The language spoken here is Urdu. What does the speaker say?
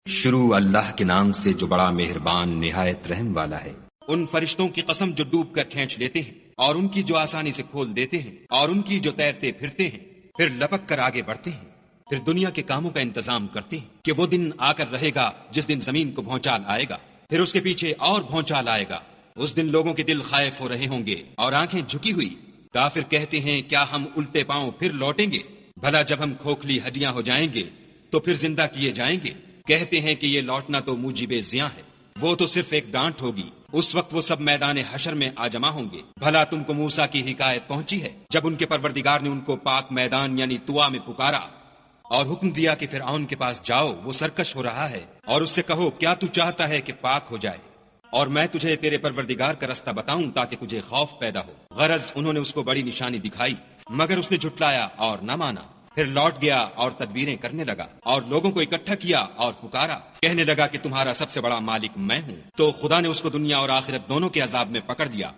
شروع اللہ کے نام سے جو بڑا مہربان نہایت رحم والا ہے۔ ان فرشتوں کی قسم جو ڈوب کر کھینچ لیتے ہیں، اور ان کی جو آسانی سے کھول دیتے ہیں، اور ان کی جو تیرتے پھرتے ہیں، پھر لپک کر آگے بڑھتے ہیں، پھر دنیا کے کاموں کا انتظام کرتے ہیں کہ وہ دن آ کر رہے گا جس دن زمین کو بھونچال آئے گا، پھر اس کے پیچھے اور بھونچال آئے گا۔ اس دن لوگوں کے دل خائف ہو رہے ہوں گے اور آنکھیں جھکی ہوئی۔ کافر کہتے ہیں کیا ہم الٹے پاؤں پھر لوٹیں گے؟ بھلا جب ہم کھوکھلی ہڈیاں ہو جائیں گے تو پھر زندہ کیے جائیں گے؟ کہتے ہیں کہ یہ لوٹنا تو موجب زیاں ہے، وہ تو صرف ایک ڈانٹ ہوگی۔ اس وقت وہ سب میدان حشر میں آ جمع ہوں گے۔ بھلا تم کو موسیٰ کی حکایت پہنچی ہے جب ان کے پروردگار نے ان کو پاک میدان یعنی طوا میں پکارا اور حکم دیا کہ فرعون کے پاس جاؤ، وہ سرکش ہو رہا ہے، اور اس سے کہو کیا تو چاہتا ہے کہ پاک ہو جائے اور میں تجھے تیرے پروردگار کا رستہ بتاؤں تاکہ تجھے خوف پیدا ہو۔ غرض انہوں نے اس کو بڑی نشانی دکھائی مگر اس نے جھٹلایا اور نہ مانا۔ پھر لوٹ گیا اور تدبیریں کرنے لگا اور لوگوں کو اکٹھا کیا اور پکارا، کہنے لگا کہ تمہارا سب سے بڑا مالک میں ہوں۔ تو خدا نے اس کو دنیا اور آخرت دونوں کے عذاب میں پکڑ لیا۔